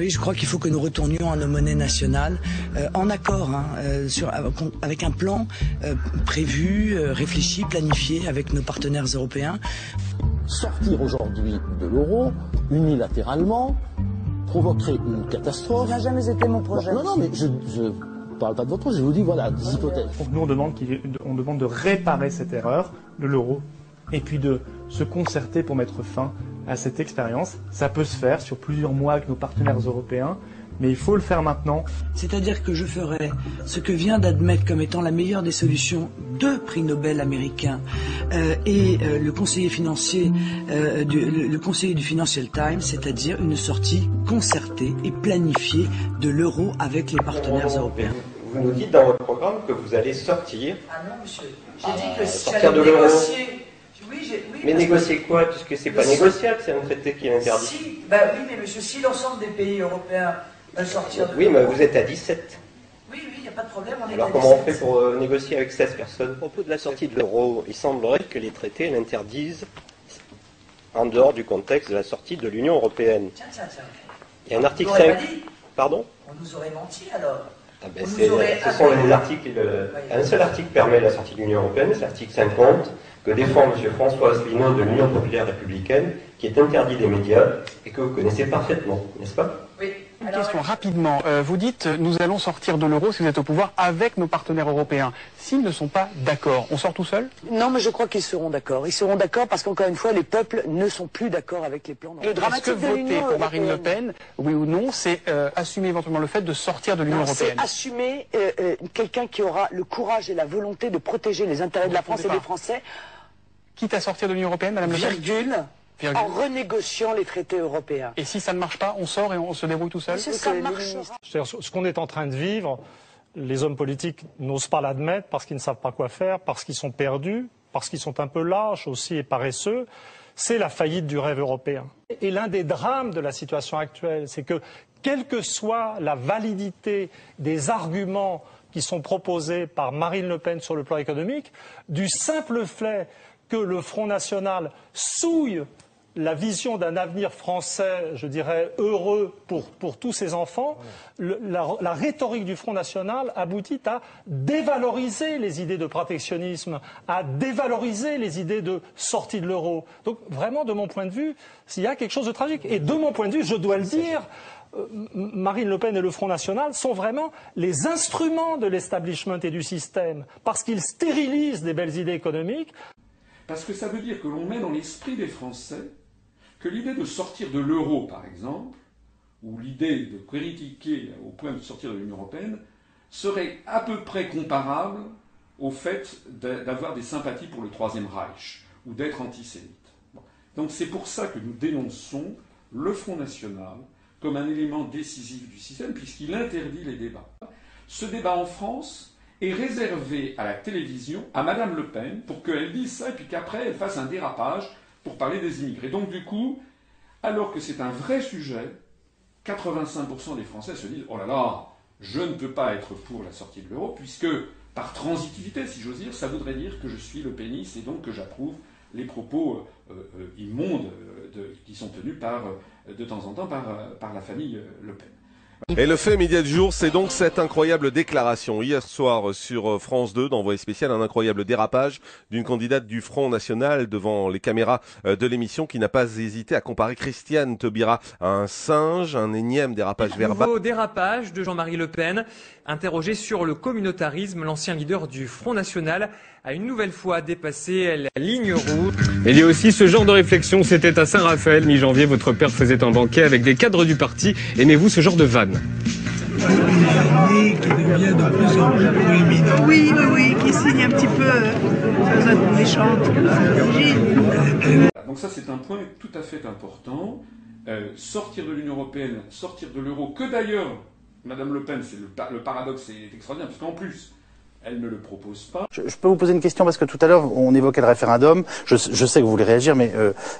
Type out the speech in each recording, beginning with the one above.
Oui, je crois qu'il faut que nous retournions à nos monnaies nationales, en accord, avec un plan prévu, réfléchi, planifié avec nos partenaires européens. Sortir aujourd'hui de l'euro, unilatéralement, provoquerait une catastrophe. Ça n'a jamais été mon projet. Non, mais je parle pas de votre projet, je vous dis, voilà, des hypothèses. Donc nous, on demande de réparer cette erreur de l'euro et puis de se concerter pour mettre fin à cette expérience. Ça peut se faire sur plusieurs mois avec nos partenaires européens, mais il faut le faire maintenant. C'est-à-dire que je ferai ce que vient d'admettre comme étant la meilleure des solutions deux prix Nobel américains et le conseiller financier le conseiller du Financial Times, c'est-à-dire une sortie concertée et planifiée de l'euro avec les partenaires européens. Vous nous dites dans votre programme que vous allez sortir. Ah non, monsieur. J'ai dit que si sortir de j'allais l'euro. négocier. Mais négocier quoi? Puisque c'est pas négociable, c'est un traité qui est interdit. Oui, mais monsieur, si l'ensemble des pays européens veulent sortir de Oui, mais vous êtes à 17. Oui, il n'y a pas de problème, on est Alors à comment 17. on fait pour négocier avec 16 personnes? À propos de la sortie de l'euro, il semblerait que les traités l'interdisent en dehors du contexte de la sortie de l'Union européenne. Tiens. Il y a un article Vous n'aurez 5. pas dit. Pardon? On nous aurait menti alors. Ce sont les articles. Un seul article permet la sortie de l'Union européenne, c'est l'article 50, que défend M. François Asselineau de l'Union populaire républicaine, qui est interdit des médias et que vous connaissez parfaitement, n'est-ce pas? Oui. Une question rapidement. Vous dites nous allons sortir de l'euro si vous êtes au pouvoir avec nos partenaires européens. S'ils ne sont pas d'accord, on sort tout seul? Non, mais je crois qu'ils seront d'accord. Ils seront d'accord parce qu'encore une fois, les peuples ne sont plus d'accord avec les plans. Est-ce que voter pour Marine Le Pen, oui ou non, c'est assumer éventuellement le fait de sortir de l'Union européenne? C'est assumer quelqu'un qui aura le courage et la volonté de protéger les intérêts de la France et des Français. Quitte à sortir de l'Union européenne, Madame Le Pen? Virgule. En renégociant les traités européens. Et si ça ne marche pas, on sort et on se débrouille tout seul? Ça marchera. Ce qu'on est en train de vivre, les hommes politiques n'osent pas l'admettre parce qu'ils ne savent pas quoi faire, parce qu'ils sont perdus, parce qu'ils sont un peu lâches aussi et paresseux. C'est la faillite du rêve européen. Et l'un des drames de la situation actuelle, c'est que quelle que soit la validité des arguments qui sont proposés par Marine Le Pen sur le plan économique, du simple fait que le Front National souille la vision d'un avenir français, je dirais, heureux pour tous ses enfants, la rhétorique du Front National aboutit à dévaloriser les idées de protectionnisme, à dévaloriser les idées de sortie de l'euro. Donc vraiment, de mon point de vue, il y a quelque chose de tragique. Et de mon point de vue, je dois le dire, Marine Le Pen et le Front National sont vraiment les instruments de l'establishment et du système, parce qu'ils stérilisent des belles idées économiques. Parce que ça veut dire que l'on met dans l'esprit des Français que l'idée de sortir de l'euro, par exemple, ou l'idée de critiquer au point de sortir de l'Union européenne, serait à peu près comparable au fait d'avoir des sympathies pour le Troisième Reich, ou d'être antisémite. Bon. Donc c'est pour ça que nous dénonçons le Front National comme un élément décisif du système, puisqu'il interdit les débats. Ce débat en France est réservé à la télévision, à Madame Le Pen, pour qu'elle dise ça, et puis qu'après elle fasse un dérapage pour parler des immigrés. Donc du coup, alors que c'est un vrai sujet, 85% des Français se disent « Oh là là, je ne peux pas être pour la sortie de l'euro, puisque par transitivité, si j'ose dire, ça voudrait dire que je suis le pénis et donc que j'approuve les propos immondes qui sont tenus de temps en temps par la famille Le Pen. » Et le fait média du jour, c'est donc cette incroyable déclaration. Hier soir sur France 2, dans Envoyé spécial, un incroyable dérapage d'une candidate du Front National devant les caméras de l'émission qui n'a pas hésité à comparer Christiane Taubira à un singe, un énième dérapage verbal. Nouveau dérapage de Jean-Marie Le Pen, interrogé sur le communautarisme, l'ancien leader du Front National a une nouvelle fois dépassé la ligne rouge. Il y a aussi ce genre de réflexion, c'était à Saint-Raphaël, mi-janvier, votre père faisait un banquet avec des cadres du parti. Aimez-vous ce genre de vanne? Qui devient de plus en plus proéminent. Oui, qui signe un petit peu méchante. Donc ça c'est un point tout à fait important. Sortir de l'Union européenne, sortir de l'euro, que d'ailleurs, Madame Le Pen, c'est le paradoxe est extraordinaire, parce qu'en plus, elle ne le propose pas. Je peux vous poser une question parce que tout à l'heure on évoquait le référendum. Je sais que vous voulez réagir, mais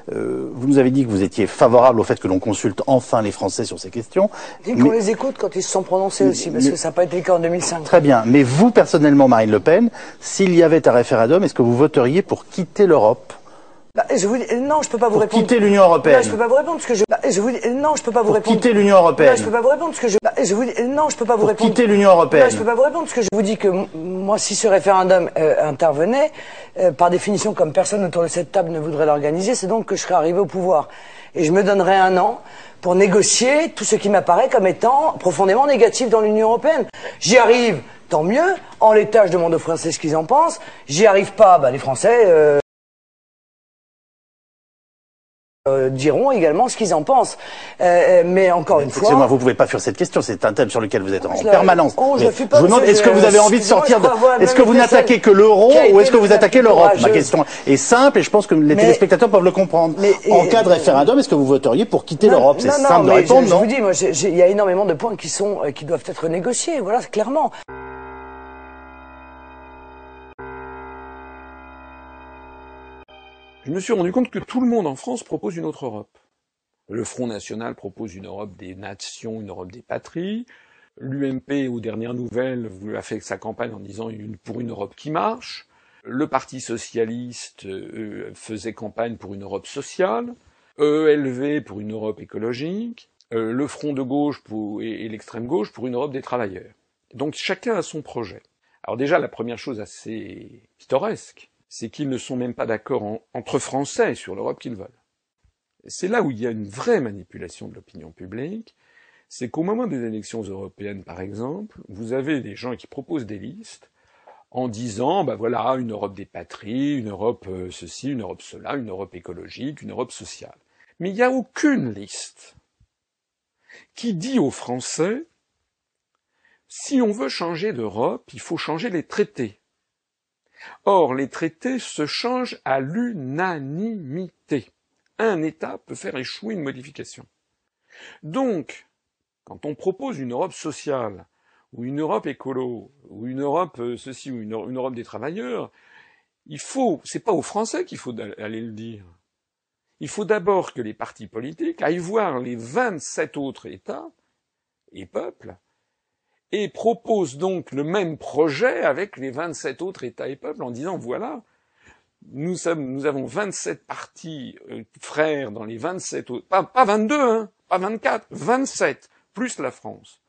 vous nous avez dit que vous étiez favorable au fait que l'on consulte enfin les Français sur ces questions. Et qu'on les écoute quand ils se sont prononcés aussi, parce que ça n'a pas été le cas en 2005. Très bien. Mais vous, personnellement, Marine Le Pen, s'il y avait un référendum, est-ce que vous voteriez pour quitter l'Europe Je vous dis, non, je peux pas vous répondre. Quitter l'Union européenne. Non, je peux pas vous répondre parce que je vous dis, non, je peux pas vous répondre. Quitter l'Union européenne. Non, je peux pas vous répondre parce que je vous dis, non, je peux pas vous répondre. Quitter l'Union européenne. Non, je peux pas vous répondre parce que je vous dis que moi, si ce référendum intervenait, par définition, comme personne autour de cette table ne voudrait l'organiser, c'est donc que je serais arrivé au pouvoir. Et je me donnerais un an pour négocier tout ce qui m'apparaît comme étant profondément négatif dans l'Union européenne. J'y arrive, tant mieux. En l'état, je demande aux Français ce qu'ils en pensent. J'y arrive pas, les Français diront également ce qu'ils en pensent. Mais encore une fois... Excusez-moi, vous pouvez pas fuir cette question, c'est un thème sur lequel vous êtes en permanence. Je vous demande, est-ce que vous avez envie de sortir de... Est-ce que vous n'attaquez que l'euro ou est-ce que vous attaquez l'Europe? Ma question est simple et je pense que les téléspectateurs peuvent le comprendre. En cas de référendum, est-ce que vous voteriez pour quitter l'Europe? C'est simple de répondre, non? Je vous dis, moi, il y a énormément de points qui doivent être négociés, voilà, clairement. Je me suis rendu compte que tout le monde en France propose une autre Europe. Le Front National propose une Europe des nations, une Europe des patries. L'UMP, aux dernières nouvelles, a fait sa campagne en disant pour une Europe qui marche. Le Parti Socialiste faisait campagne pour une Europe sociale. ELV pour une Europe écologique. Le Front de gauche et l'extrême gauche pour une Europe des travailleurs. Donc chacun a son projet. Alors déjà, la première chose assez pittoresque, c'est qu'ils ne sont même pas d'accord entre Français sur l'Europe qu'ils veulent. C'est là où il y a une vraie manipulation de l'opinion publique, c'est qu'au moment des élections européennes, par exemple, vous avez des gens qui proposent des listes en disant, voilà, une Europe des patries, une Europe ceci, une Europe cela, une Europe écologique, une Europe sociale. Mais il n'y a aucune liste qui dit aux Français, si on veut changer d'Europe, il faut changer les traités. Or, les traités se changent à l'unanimité. Un État peut faire échouer une modification. Donc, quand on propose une Europe sociale, ou une Europe écolo, ou une Europe ceci, ou une Europe des travailleurs, c'est pas aux Français qu'il faut aller le dire. Il faut d'abord que les partis politiques aillent voir les 27 autres États et peuples, et propose donc le même projet avec les 27 autres États et peuples en disant voilà, nous avons 27 partis frères dans les 27 autres, pas 22, pas 24, 27, plus la France,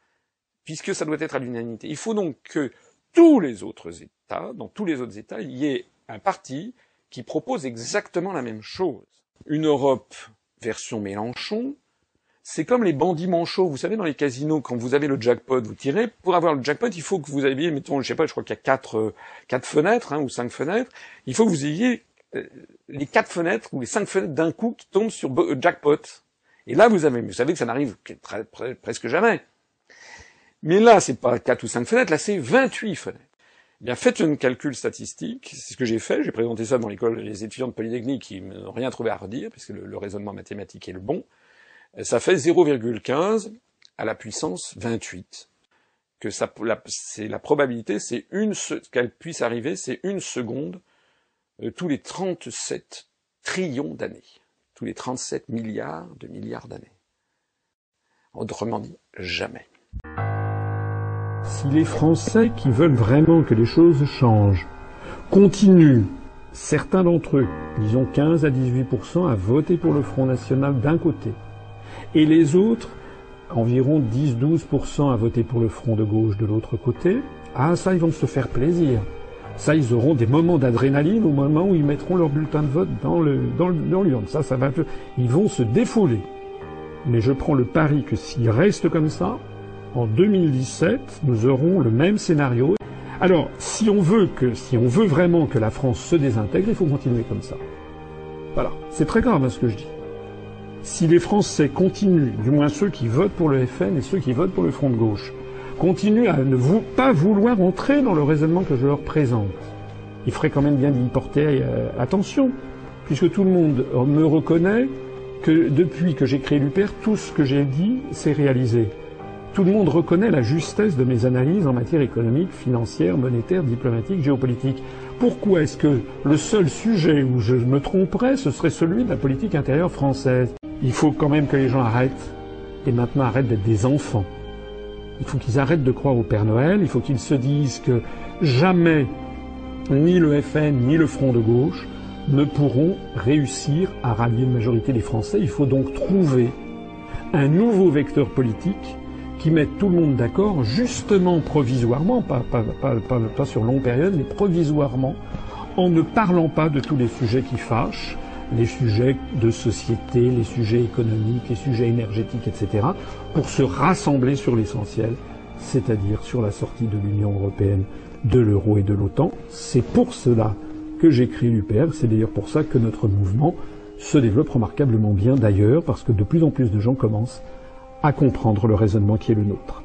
puisque ça doit être à l'unanimité. Il faut donc que tous les autres États, dans tous les autres États, il y ait un parti qui propose exactement la même chose. Une Europe version Mélenchon, c'est comme les bandits manchots. Vous savez, dans les casinos, quand vous avez le jackpot, vous tirez. Pour avoir le jackpot, il faut que vous ayez, mettons, je crois qu'il y a quatre fenêtres, ou 5 fenêtres. Il faut que vous ayez les 4 fenêtres ou les 5 fenêtres d'un coup qui tombent sur jackpot. Et là, vous savez que ça n'arrive presque jamais. Mais là, c'est pas 4 ou 5 fenêtres, là, c'est 28 fenêtres. Eh bien, faites un calcul statistique. C'est ce que j'ai fait. J'ai présenté ça dans l'école des étudiants de Polytechnique qui n'ont rien trouvé à redire, parce que le raisonnement mathématique est le bon. Ça fait 0,15 à la puissance 28. C'est la probabilité, qu'elle puisse arriver, c'est 1 seconde tous les 37 trillions d'années. Tous les 37 milliards d'années. Autrement dit, jamais. Si les Français qui veulent vraiment que les choses changent continuent, certains d'entre eux, disons 15 à 18%, à voter pour le Front National d'un côté, et les autres, environ 10-12% à voter pour le Front de gauche de l'autre côté, ça, ils vont se faire plaisir. Ça, ils auront des moments d'adrénaline au moment où ils mettront leur bulletin de vote dans l'urne. Ça va ils vont se défouler. Mais je prends le pari que s'ils restent comme ça, en 2017, nous aurons le même scénario. Alors, si on veut vraiment que la France se désintègre, il faut continuer comme ça. Voilà. C'est très grave, ce que je dis. Si les Français continuent, du moins ceux qui votent pour le FN et ceux qui votent pour le Front de gauche, continuent à ne pas vouloir entrer dans le raisonnement que je leur présente, il ferait quand même bien d'y porter attention, puisque tout le monde me reconnaît que depuis que j'ai créé l'UPR, tout ce que j'ai dit s'est réalisé. Tout le monde reconnaît la justesse de mes analyses en matière économique, financière, monétaire, diplomatique, géopolitique. Pourquoi est-ce que le seul sujet où je me tromperais, ce serait celui de la politique intérieure française? Il faut quand même que les gens arrêtent, et maintenant arrêtent d'être des enfants. Il faut qu'ils arrêtent de croire au Père Noël, il faut qu'ils se disent que jamais, ni le FN, ni le Front de gauche, ne pourront réussir à rallier une majorité des Français. Il faut donc trouver un nouveau vecteur politique qui mette tout le monde d'accord, justement provisoirement, pas sur longue période, mais provisoirement, en ne parlant pas de tous les sujets qui fâchent, les sujets de société, les sujets économiques, les sujets énergétiques, etc., pour se rassembler sur l'essentiel, c'est-à-dire sur la sortie de l'Union européenne, de l'euro et de l'OTAN. C'est pour cela que j'ai créé l'UPR, c'est d'ailleurs pour ça que notre mouvement se développe remarquablement bien d'ailleurs, parce que de plus en plus de gens commencent à comprendre le raisonnement qui est le nôtre.